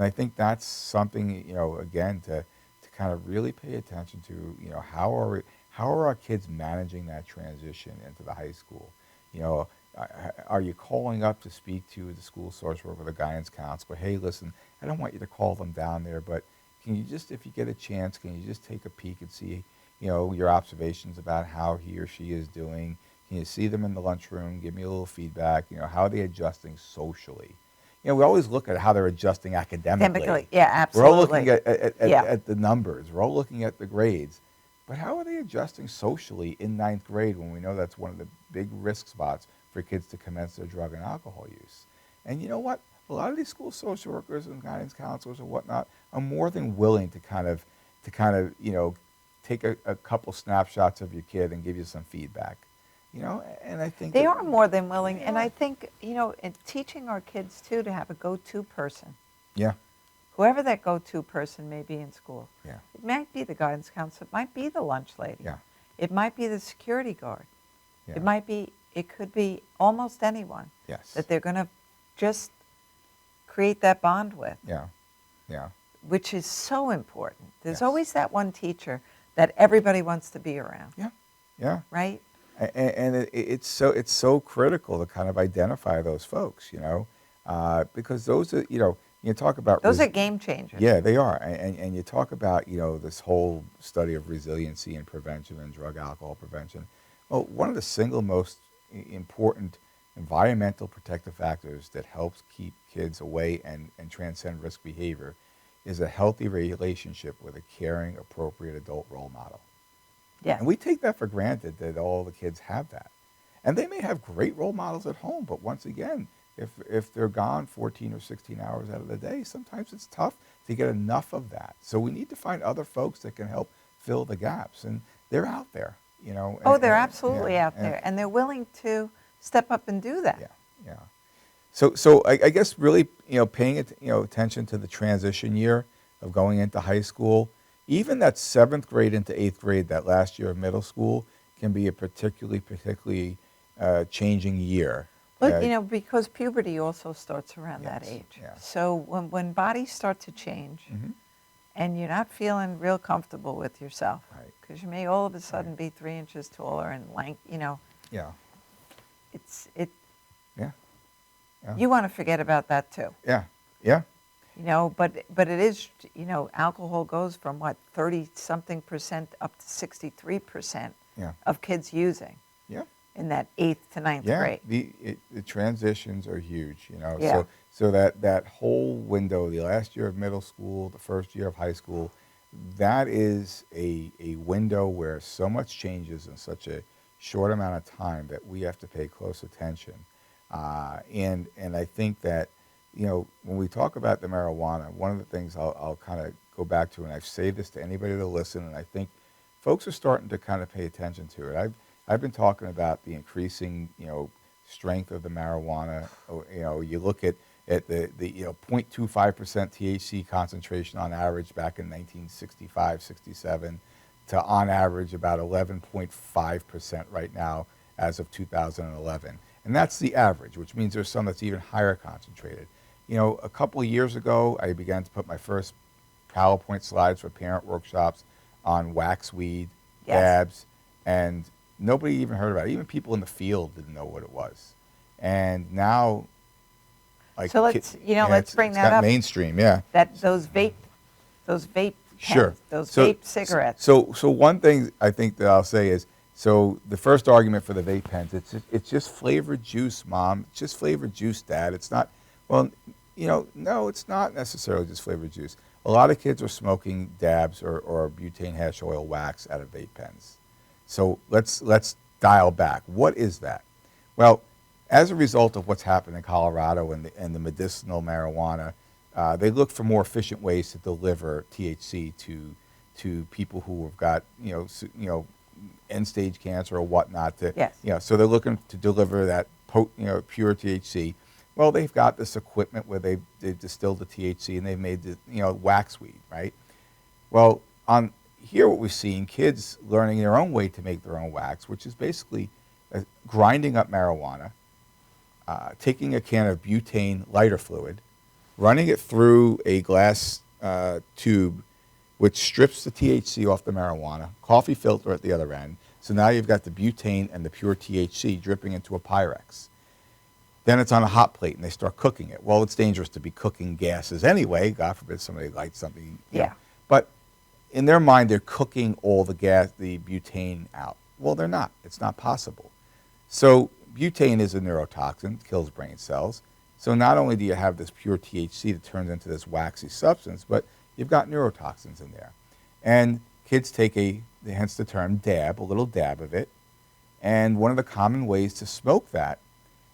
I think that's something, again, to kind of really pay attention to, how are our kids managing that transition into the high school? Are you calling up to speak to the school social worker or the guidance counselor? Hey, listen, I don't want you to call them down there, but can you just, if you get a chance, can you just take a peek and see, your observations about how he or she is doing? Can you see them in the lunchroom? Give me a little feedback. How are they adjusting socially? We always look at how they're adjusting academically. Yeah, absolutely. We're all looking at the numbers. We're all looking at the grades. But how are they adjusting socially in ninth grade when we know that's one of the big risk spots for kids to commence their drug and alcohol use? And you know what? A lot of these school social workers and guidance counselors and whatnot are more than willing to kind of take a couple snapshots of your kid and give you some feedback. And I think They are more than willing, and I think, in teaching our kids too to have a go-to person, Yeah, whoever that go-to person may be in school. yeah, It might be the guidance counselor, it might be the lunch lady. yeah, It might be the security guard. yeah. It could be almost anyone Yes. that they're going to just create that bond with, Yeah, yeah, which is so important. There's Yes. always that one teacher that everybody wants to be around, yeah, yeah. right? And it's so critical to kind of identify those folks, because those are, you talk about Those are game changers. yeah, they are, and you talk about this whole study of resiliency and prevention and drug alcohol prevention. Well, one of the single most important environmental protective factors that helps keep kids away and transcend risk behavior is a healthy relationship with a caring, appropriate adult role model. Yes. And we take that for granted that all the kids have that. And they may have great role models at home, but once again, if they're gone 14 or 16 hours out of the day, sometimes it's tough to get enough of that. So we need to find other folks that can help fill the gaps. And they're out there, Oh, they're and- absolutely yeah, out there, and they're willing to step up and do that. Yeah, yeah. So I guess really, paying attention to the transition year of going into high school, even that 7th grade into 8th grade, that last year of middle school, can be a particularly changing year. But, because puberty also starts around that Yes, age. yeah. So when bodies start to change Mhm. and you're not feeling real comfortable with yourself, Right. because you may all of a sudden be 3 inches taller and Yeah, it. yeah, yeah, You want to forget about that too. yeah, yeah, But it is, alcohol goes from 30-something% up to 63% yeah, of kids using yeah. in that 8th to 9th Yeah, grade. the transitions are huge, Yeah. So that whole window, the last year of middle school, the first year of high school, that is a window where so much changes in such a short amount of time that we have to pay close attention. And I think that, when we talk about the marijuana, one of the things I'll kind of go back to, and I've said this to anybody to listen, and I think folks are starting to kind of pay attention to it. I've been talking about the increasing, strength of the marijuana. You look at the 0.25% THC concentration on average back in 1965, 67, to on average about 11.5% right now as of 2011. And that's the average, which means there's some that's even higher concentrated. A couple of years ago, I began to put my first PowerPoint slides for parent workshops on waxweed, Yes. dabs, and nobody even heard about it. Even people in the field didn't know what it was. And now, So let's, let's bring it's that got up. mainstream, yeah. Those vape Sure. pens, those So- vape cigarettes. So one thing I think that I'll say is, so the first argument for the vape pens, it's just flavored juice, Mom. It's just flavored juice, Dad. It's not, well, no, it's not necessarily just flavored juice. A lot of kids are smoking dabs or butane hash oil wax out of vape pens. So let's dial back. What is that? Well, as a result of what's happened in Colorado and the medicinal marijuana, they look for more efficient ways to deliver THC to people who have got end-stage cancer or whatnot. Yes. So they're looking to deliver that pure THC. Well, they've got this equipment where they've distilled the THC and they've made the waxweed, right? Well, on here what we've seen, kids learning their own way to make their own wax, which is basically grinding up marijuana, taking a can of butane lighter fluid, running it through a glass tube, which strips the THC off the marijuana, coffee filter at the other end. So now you've got the butane and the pure THC dripping into a Pyrex. Then it's on a hot plate and they start cooking it. Well, it's dangerous to be cooking gases anyway. God forbid somebody lights something. Yeah. But in their mind, they're cooking all the butane out. Well, they're not. It's not possible. So butane is a neurotoxin, kills brain cells. So not only do you have this pure THC that turns into this waxy substance, but you've got neurotoxins in there. And kids take hence the term dab, a little dab of it. And one of the common ways to smoke that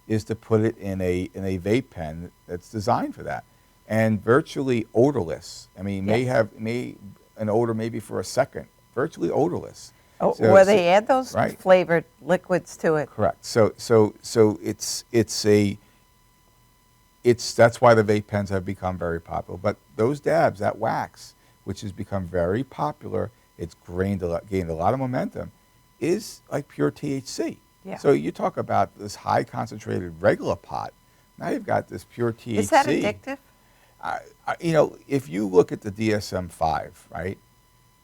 is to put it in a vape pen that's designed for that. And virtually odorless. I mean, may have an odor maybe for a second, virtually odorless. Oh, where they add those right. flavored liquids to it. Correct. So that's why the vape pens have become very popular. But those dabs, that wax, which has become very popular, it's gained a lot of momentum, is like pure THC. Yeah. So you talk about this high concentrated regular pot. Now you've got this pure THC. Is that addictive? If you look at the DSM-5, right,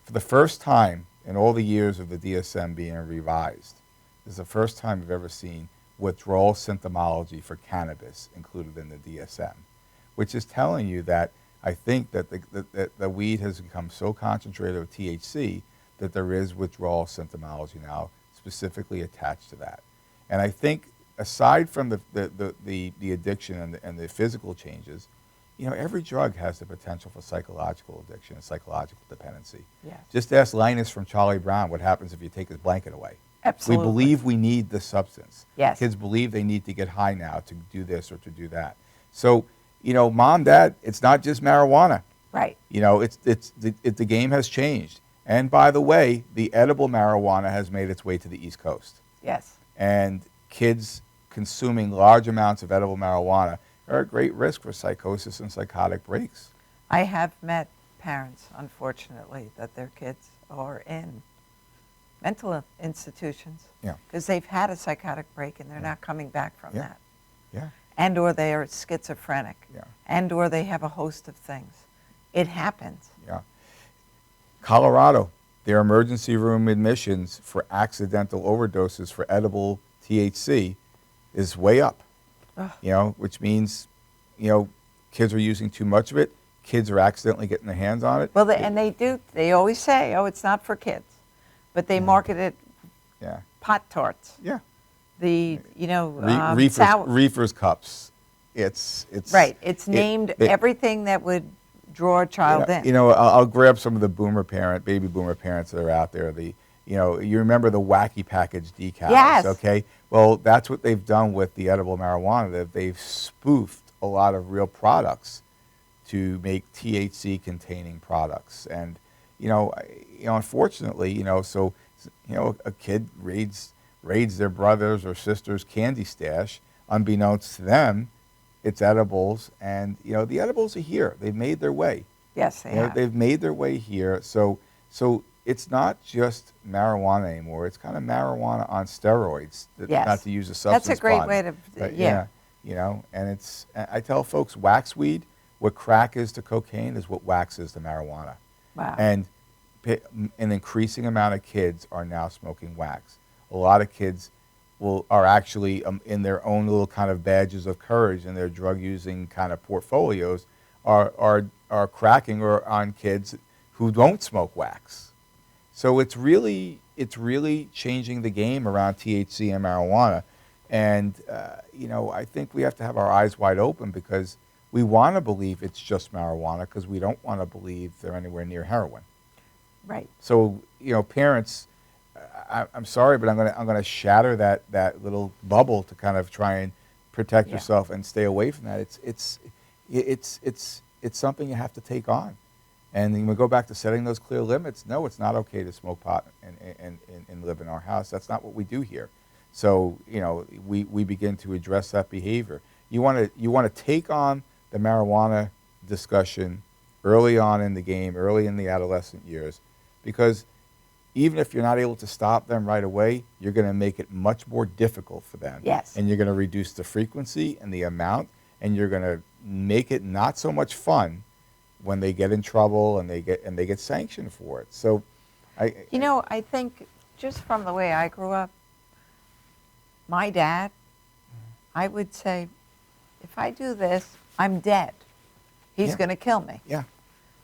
for the first time in all the years of the DSM being revised, this is the first time we've ever seen withdrawal symptomology for cannabis included in the DSM, which is telling you that I think that the weed has become so concentrated with THC that there is withdrawal symptomology now specifically attached to that. And I think aside from the addiction and the physical changes, every drug has the potential for psychological addiction and psychological dependency. Yes. Just ask Linus from Charlie Brown what happens if you take his blanket away. Absolutely. We believe we need the substance. Yes. Kids believe they need to get high now to do this or to do that. So, mom, dad, it's not just marijuana. Right. The game has changed. And by the way, the edible marijuana has made its way to the East Coast. Yes. And kids consuming large amounts of edible marijuana are at great risk for psychosis and psychotic breaks. I have met parents, unfortunately, that their kids are in mental institutions because they've had a psychotic break and they're not coming back from that. Yeah. And or they are schizophrenic. Yeah. And or they have a host of things. It happens. Yeah. Colorado, their emergency room admissions for accidental overdoses for edible THC is way up. Which means, kids are using too much of it. Kids are accidentally getting their hands on it. Well, they always say, it's not for kids. But they market it pot tarts. Yeah. The, Reefer's cups. It's right. It's named everything that would draw a child in. I'll grab some of the baby boomer parents that are out there. You remember the wacky package decals, yes. Okay? Well, that's what they've done with the edible marijuana. They've spoofed a lot of real products to make THC-containing products. And, unfortunately, a kid raids their brother's or sister's candy stash. Unbeknownst to them, it's edibles. And, the edibles are here. They've made their way. Yes, they have. They've made their way here. So it's not just marijuana anymore. It's kind of marijuana on steroids, not to use a substance. That's a great pun. way to, But and I tell folks, waxweed, what crack is to cocaine is what wax is to marijuana. Wow. And an increasing amount of kids are now smoking wax. A lot of kids are actually in their own little kind of badges of courage in their drug-using kind of portfolios are cracking or on kids who don't smoke wax. So it's really changing the game around THC and marijuana. And, I think we have to have our eyes wide open because we want to believe it's just marijuana because we don't want to believe they're anywhere near heroin. Right. So, parents, I'm sorry, but I'm going to shatter that little bubble to kind of try and protect yourself and stay away from that. It's something you have to take on. And then we go back to setting those clear limits. No, it's not okay to smoke pot and live in our house. That's not what we do here. So, we begin to address that behavior. You want to take on the marijuana discussion early on in the game, early in the adolescent years, because even if you're not able to stop them right away, you're going to make it much more difficult for them. Yes. And you're going to reduce the frequency and the amount, and you're going to make it not so much fun when they get in trouble and they get sanctioned for it. So, I think just from the way I grew up, my dad, I would say, if I do this, I'm dead. He's going to kill me. Yeah.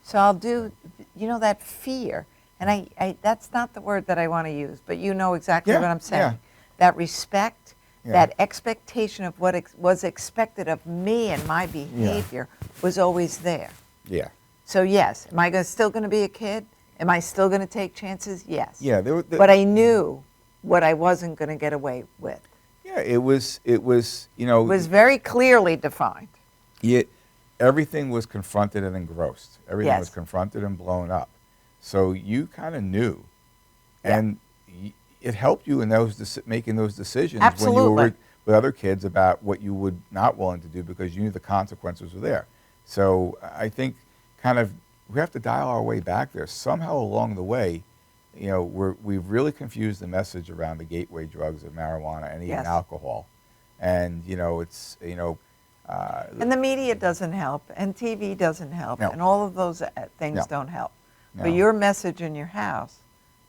So I'll do, that fear. And I that's not the word that I want to use, but you know exactly what I'm saying. Yeah. That respect, that expectation of what was expected of me and my behavior was always there. Yeah. So yes, am I still going to be a kid? Am I still going to take chances? Yes. Yeah, But I knew what I wasn't going to get away with. yeah, it was It was very clearly defined. everything was confronted and engrossed. Everything Yes. was confronted and blown up. So you kind of knew, Yeah. and it helped you in making those decisions when you Absolutely. were with other kids about what you would not willing to do because you knew the consequences were there. So I think kind of we have to dial our way back there. Somehow along the way, we've really confused the message around the gateway drugs of marijuana and even Yes. alcohol. And, it's, And the media doesn't help, and TV doesn't help, No. and all of those things No. don't help. No. But your message in your house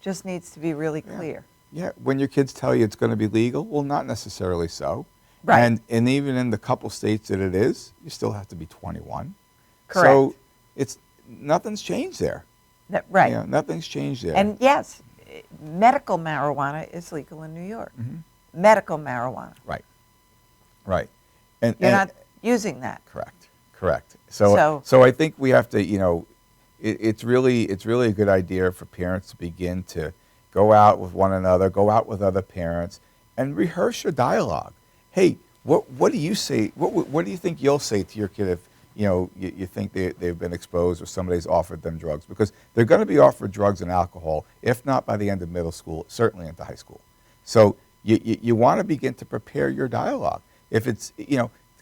just needs to be really Yeah. clear. Yeah, when your kids tell you it's going to be legal, well, not necessarily so. Right. And even in the couple states that it is, you still have to be 21. Correct. So nothing's changed there. Right. Nothing's changed there. And yes, medical marijuana is legal in New York. Mhm. Medical marijuana. Right. Right. And You're not using that. Correct. So So- I think we have to, it's really a good idea for parents to begin to go out with one another, go out with other parents, and rehearse your dialogue. Hey, what do you say? What do you think you'll say to your kid if you think they've been exposed or somebody's offered them drugs? Because they're going to be offered drugs and alcohol, if not by the end of middle school, certainly into high school. So you want to begin to prepare your dialogue. If it's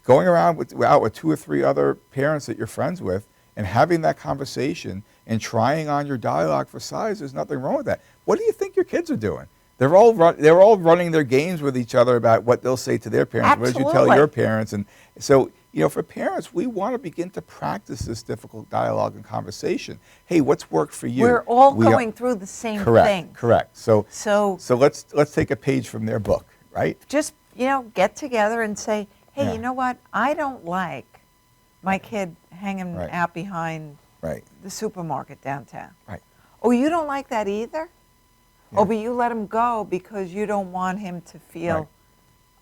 going around out with 2 or 3 other parents that you're friends with and having that conversation and trying on your dialogue for size, there's nothing wrong with that. What do you think your kids are doing? They're all running their games with each other about what they'll say to their parents. What did you tell Absolutely. your parents? And so, for parents, we want to begin to practice this difficult dialogue and conversation. Hey, what's worked for you? We're all We are- going through the same Correct. thing. Correct. So So let's take a page from their book, right? just, get together and say, hey, Yeah. you know what? I don't like my kid hanging Right. out behind Right. the supermarket downtown. Right. Oh, you don't like that either? Yeah. Oh, but you let him go because you don't want him to feel Right.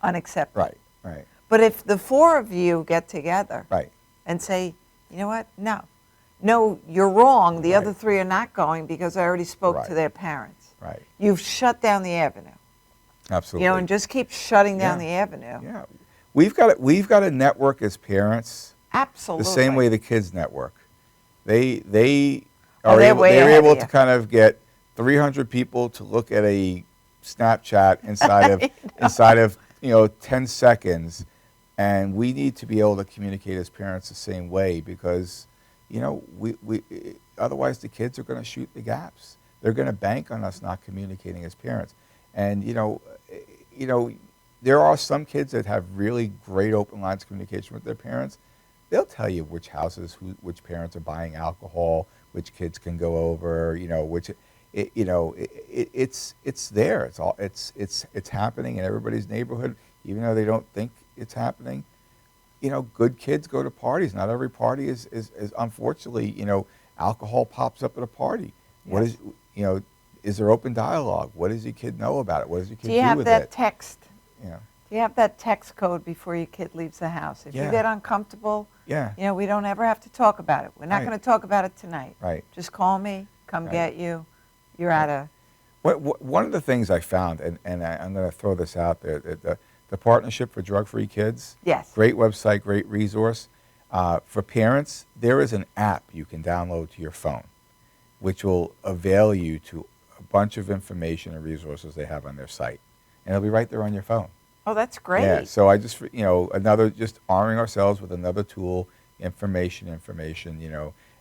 unaccepted. Right. Right. But if the 4 of you get together Right. and say, you know what? No, you're wrong. The Right. other 3 are not going because I already spoke Right. to their parents. Right. You've shut down the avenue. Absolutely. And just keep shutting down Yeah. the avenue. Yeah. We've got to network as parents Absolutely. the same way the kids network. They Oh, are they're able, way they're ahead of able you. to kind of get 300 people to look at a Snapchat inside of 10 seconds, and we need to be able to communicate as parents the same way because we otherwise the kids are going to shoot the gaps. They're going to bank on us not communicating as parents, and there are some kids that have really great open lines of communication with their parents. They'll tell you which houses, which parents are buying alcohol, which kids can go over, it's there. It's happening in everybody's neighborhood, even though they don't think it's happening. Good kids go to parties. Not every party is unfortunately, alcohol pops up at a party. What Yes. is there open dialogue? What does your kid know about it? What does your kid Do you do have with that it? text? Do you have that text code before your kid leaves the house? If Yeah. you get uncomfortable, Yeah. we don't ever have to talk about it. We're not Right. going to talk about it tonight. Right. Just call me, come Right. get you. You're at a One of the things I found, and I'm going to throw this out there, the Partnership for Drug-Free Kids, Yes. great website, great resource. For parents, there is an app you can download to your phone, which will avail you to a bunch of information and resources they have on their site. And it'll be right there on your phone. Oh, that's great. Yeah, so I just, just arming ourselves with another tool, information,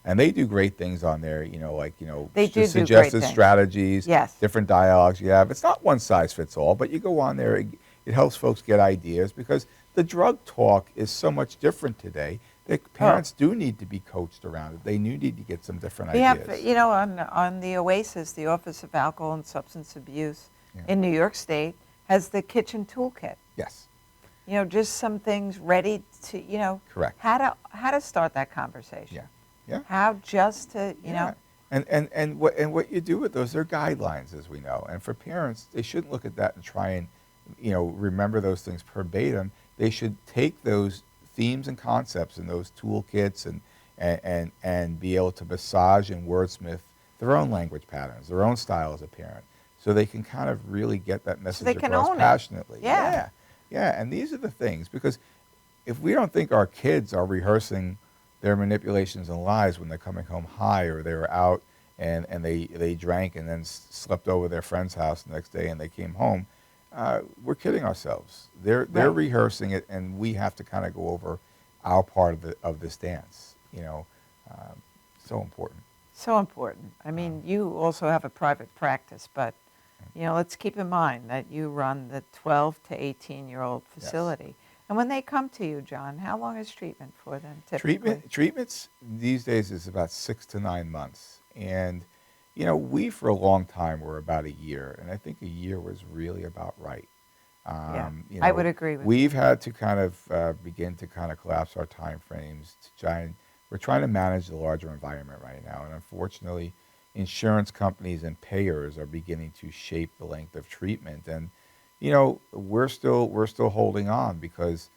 and they do great things on there, They do just great suggested things. strategies, Yes. different dialogues you have. It's not one size fits all, but you go on there, it helps folks get ideas because the drug talk is so much different today that parents do need to be coached around it. They do need to get some different We ideas. have, on the Oasis, the Office of Alcohol and Substance Abuse Yeah. in New York State has the kitchen toolkit. Yes, Just some things ready to, correct. how to start that conversation. Yeah, yeah. How just to, Yeah. And what you do with those, they're guidelines, as we know. And for parents, they shouldn't look at that and try and, remember those things verbatim. They should take those themes and concepts and those toolkits and be able to massage and wordsmith their own language patterns, their own style as a parent, so they can kind of really get that message they can across own it. passionately. Yeah. Yeah, and these are the things, because if we don't think our kids are rehearsing their manipulations and lies when they're coming home high, or they were out and they drank and then slept over their friend's house the next day and they came home, we're kidding ourselves. They're Right. rehearsing it, and we have to kind of go over our part of this dance. So important. So important. I mean, you also have a private practice, but let's keep in mind that you run the 12 to 18-year-old facility. And when they come to you, John, how long is treatment for them typically? Treatments these days is about 6 to 9 months, and we for a long time were about a year, and I think a year was really about right. I would agree with We've had to kind of begin to kind of collapse our time frames to try, and we're trying to manage the larger environment right now, and unfortunately, insurance companies and payers are beginning to shape the length of treatment, and we're still holding on, because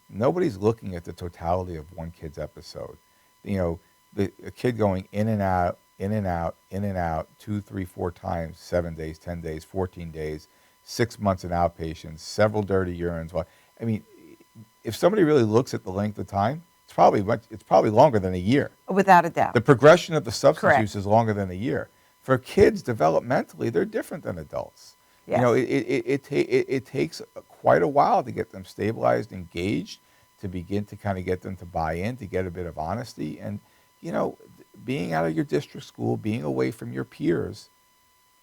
nobody's looking at the totality of one kid's episode. A kid going in and out, in and out, in and out, 2, 3, 4 times, 7 days, 10 days, 14 days, 6 months in outpatients, several dirty urines. Well, I mean, if somebody really looks at the length of time, it's probably longer than a year. Without a doubt. The progression of the substance Correct. use is longer than a year. For kids, developmentally, they're different than adults. Yes. It takes quite a while to get them stabilized, engaged, to begin to kind of get them to buy in, to get a bit of honesty. And, being out of your district school, being away from your peers,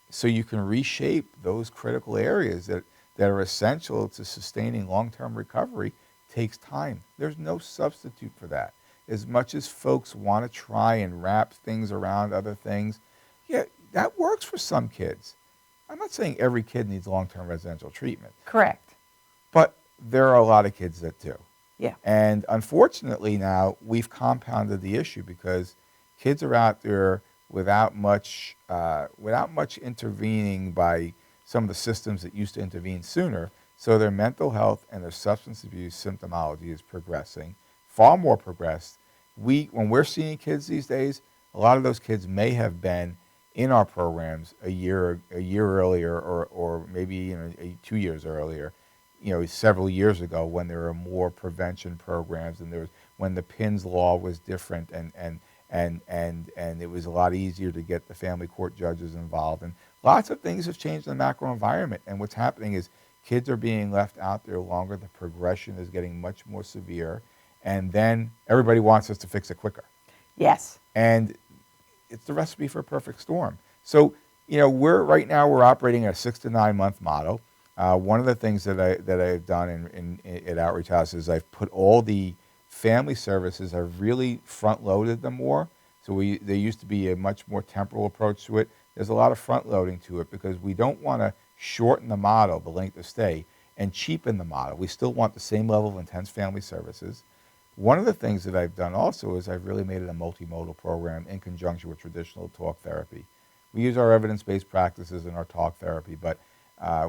so you can reshape those critical areas that are essential to sustaining long-term recovery, takes time. There's no substitute for that. As much as folks want to try and wrap things around other things, yeah, that works for some kids. I'm not saying every kid needs long-term residential treatment. Correct. But there are a lot of kids that do. Yeah. And unfortunately now, we've compounded the issue, because kids are out there without much intervening by some of the systems that used to intervene sooner. So their mental health and their substance abuse symptomology is progressing, far more progressed. When we're seeing kids these days, a lot of those kids may have been in our programs a year earlier, or maybe 2 years earlier, several years ago, when there were more prevention programs, and when the PINS law was different, and it was a lot easier to get the family court judges involved, and lots of things have changed in the macro environment. And what's happening is kids are being left out there longer. The progression is getting much more severe, and then everybody wants us to fix it quicker. Yes. And it's the recipe for a perfect storm. So, we're operating a 6 to 9 month model. One of the things that I've done at Outreach House is I've put all the family services, I've really front loaded them more. So there used to be a much more temporal approach to it. There's a lot of front loading to it, because we don't want to shorten the model, the length of stay, and cheapen the model. We still want the same level of intense family services. One of the things that I've done also is I've really made it a multimodal program in conjunction with traditional talk therapy. We use our evidence-based practices in our talk therapy, but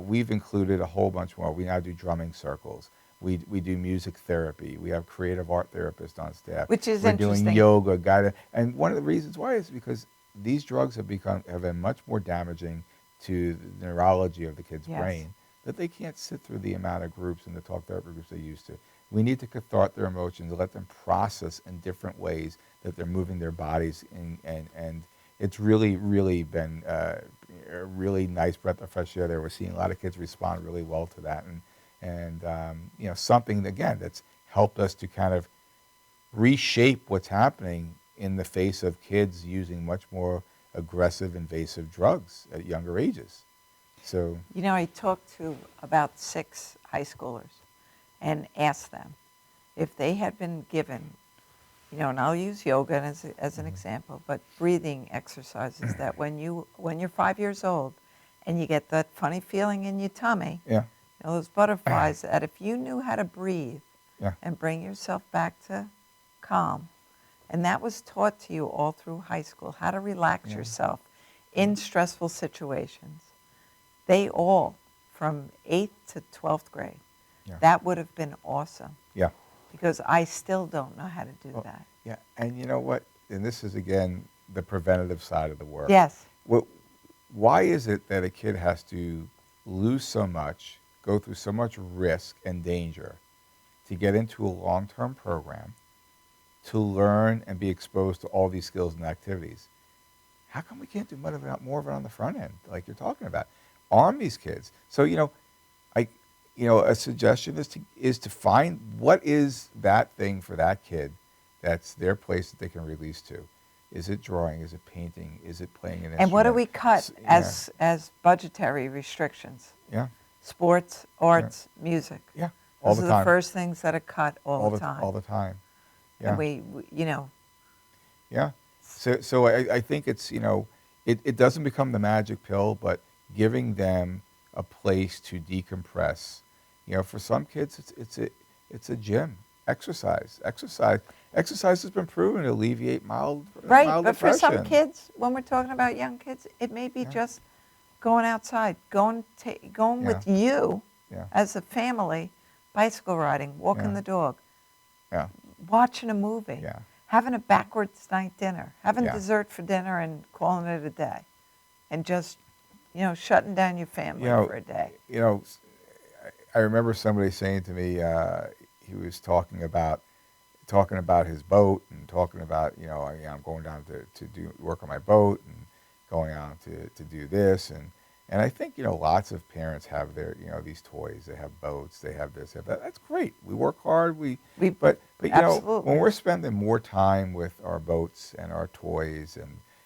we've included a whole bunch more. We now do drumming circles. We do music therapy. We have creative art therapists on staff. Which is We're interesting. doing yoga, guided. And one of the reasons why is because these drugs have been much more damaging to the neurology of the kid's Yes. brain, that they can't sit through the amount of groups in the talk therapy groups they used to. We need to cathartic their emotions, let them process in different ways that they're moving their bodies, and it's really, really been a really nice breath of fresh air there. We're seeing a lot of kids respond really well to that, and something, again, that's helped us to kind of reshape what's happening in the face of kids using much more aggressive, invasive drugs at younger ages. So, I talked to about 6 high schoolers and asked them if they had been given, and I'll use yoga as an example, but breathing exercises that when you're 5 years old and you get that funny feeling in your tummy, yeah, those butterflies, that if you knew how to breathe yeah. and bring yourself back to calm, and that was taught to you all through high school, how to relax Yeah. yourself in stressful situations, they all, from 8th to 12th grade, Yeah. that would have been awesome, Yeah. because I still don't know how to do Well, that. Yeah, and you know what? And this is, again, the preventative side of the work. Yes. Why is it that a kid has to lose so much, go through so much risk and danger to get into a long-term program, to learn and be exposed to all these skills and activities? How come we can't do more of it on the front end, like you're talking about? Arm these kids. So, a suggestion is to find what is that thing for that kid that's their place that they can release to. Is it drawing? Is it painting? Is it playing an instrument? And what do we cut Yeah. as budgetary restrictions? Yeah. Sports, arts, music. Yeah. All Those the are time. the first things that are cut all the time. All the time. Yeah. And we Yeah. So I think it's, it doesn't become the magic pill, but giving them a place to decompress. For some kids, it's a gym. Exercise has been proven to alleviate mild right, mild but for some depression. kids, when we're talking about young kids, it may be just going outside, going with you Yeah. as a family, bicycle riding, walking Yeah. the dog, Yeah. watching a movie, Yeah. having a backwards night dinner, having Yeah. dessert for dinner and calling it a day, and just, shutting down your family for a day. I remember somebody saying to me, he was talking about his boat and talking about, I'm going down to do work on my boat and going out to do this. And I think, lots of parents have their, these toys. They have boats, they have this, they have that. That's great. We work hard. But Absolutely. when we're spending more time with our boats and our toys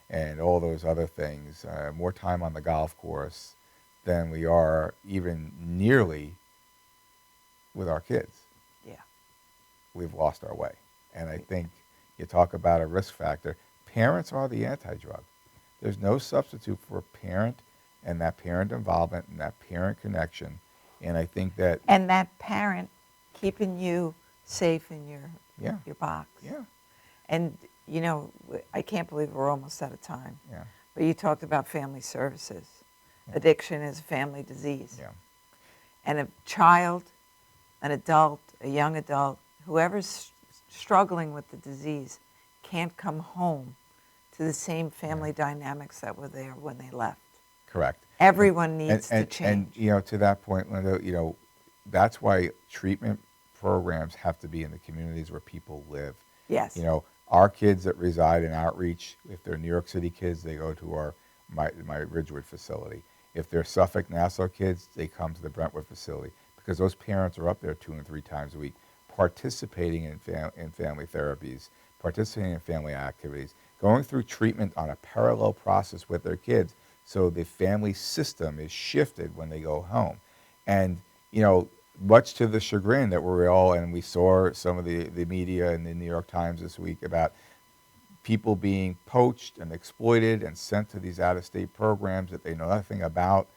and all those other things, more time on the golf course than we are even nearly with our kids, Yeah. we've lost our way. And I think you talk about a risk factor. Parents are the anti-drug. There's no substitute for a parent and that parent involvement and that parent connection. And I think that And that parent keeping you safe in your box. yeah, And, I can't believe we're almost out of time. yeah, But you talked about family services. Addiction is a family disease. yeah, And a child, an adult, a young adult, whoever's struggling with the disease can't come home to the same family dynamics that were there when they left. correct. Everyone needs to And change. to that point, Linda, that's why treatment programs have to be in the communities where people live. Yes. Our kids that reside in outreach, if they're New York City kids, they go to my Ridgewood facility. If they're Suffolk, Nassau kids, they come to the Brentwood facility because those parents are up there 2 and 3 times a week, participating in family therapies, participating in family activities, going through treatment on a parallel process with their kids, so the family system is shifted when they go home. And much to the chagrin that we saw some of the media in the New York Times this week about people being poached and exploited and sent to these out-of-state programs that they know nothing about.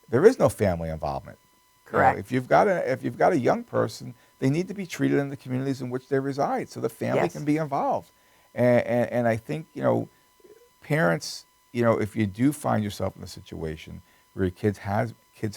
There is no family involvement. Correct. If you've got a young person, they need to be treated in the communities in which they reside, so the family Yes. can be involved. And I think parents, if you do find yourself in a situation where your kids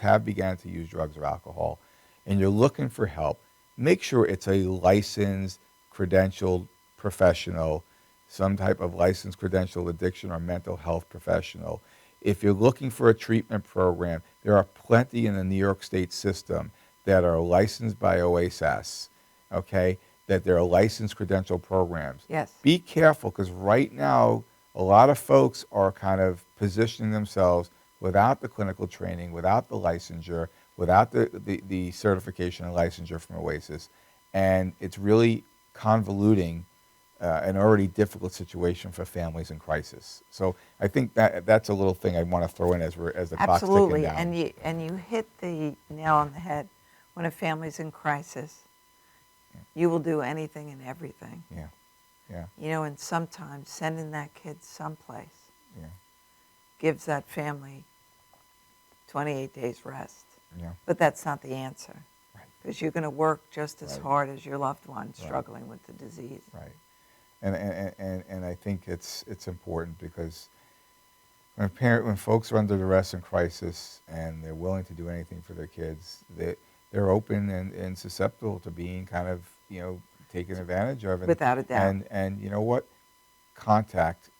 have began to use drugs or alcohol, and you're looking for help, make sure it's a licensed, credentialed professional, some type of licensed, credentialed addiction or mental health professional. If you're looking for a treatment program, there are plenty in the New York State system that are licensed by OASAS, okay, that there are licensed credential programs. Yes. Be careful, because right now, a lot of folks are kind of positioning themselves without the clinical training, without the licensure, without the certification and licensure from OASIS, and it's really convoluting an already difficult situation for families in crisis. So I think that's a little thing I want to throw in as the clock's ticking Absolutely. down. And you hit the nail on the head. When a family's in crisis, you will do anything and everything. Yeah, yeah, And sometimes sending that kid someplace yeah, gives that family 28 days rest. yeah. But that's not the answer, Right. because you're going to work just as Right. hard as your loved one Right. struggling with the disease. Right. And I think it's important because when folks are under duress and crisis and they're willing to do anything for their kids, they're open and susceptible to being kind of taken advantage of. Without a doubt. And you know what? Contact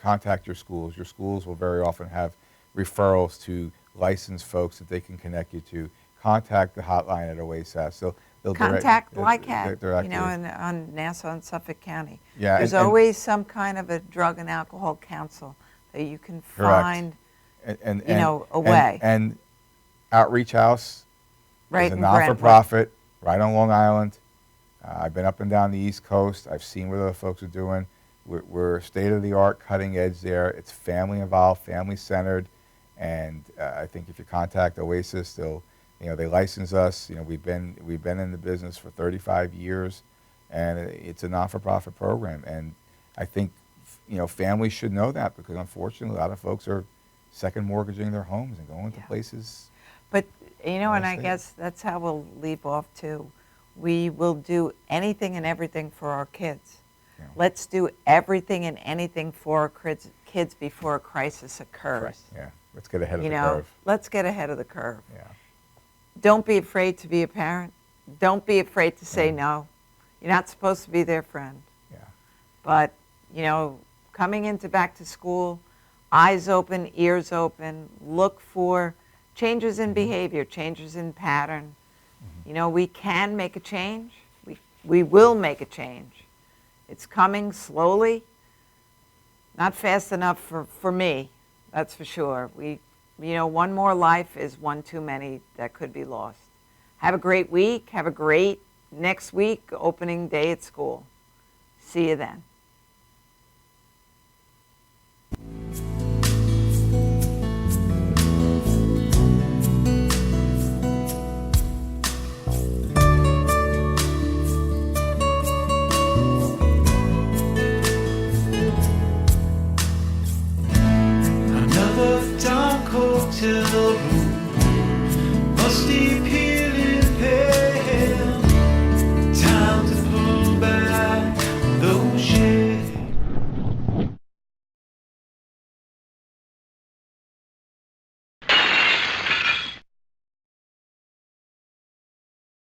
contact your schools. Your schools will very often have referrals to licensed folks that they can connect you to. Contact the hotline at Oasis. They'll Contact direct, LICAT, direct you know, on Nassau and Suffolk County. Yeah, There's and always some kind of a drug and alcohol counsel that you can Correct. find, and you know, a way. And Outreach House Right is a in not-for-profit right on Long Island. I've been up and down the East Coast. I've seen what other folks are doing. We're state-of-the-art, cutting edge there. It's family involved, family centered, and I think if you contact Oasis, they license us. You know, we've been in the business for 35 years, and it's a not-for-profit program. And I think, you know, families should know that, because unfortunately, a lot of folks are second mortgaging their homes and going to places. But, you know, and I Honestly. guess that's how we'll leave off too. We will do anything and everything for our kids. Yeah. Let's do everything and anything for our kids before a crisis occurs. Correct. Yeah, let's get ahead of You the know, curve. let's get ahead of the curve. Yeah. Don't be afraid to be a parent. Don't be afraid to say no. You're not supposed to be their friend. Yeah. But, you know, coming into back to school, eyes open, ears open, look for changes in behavior, changes in pattern. You know, we can make a change. We will make a change. It's coming slowly, not fast enough for me, that's for sure. You know, one more life is one too many that could be lost. Have a great week. Have a great next week, opening day at school. See you then.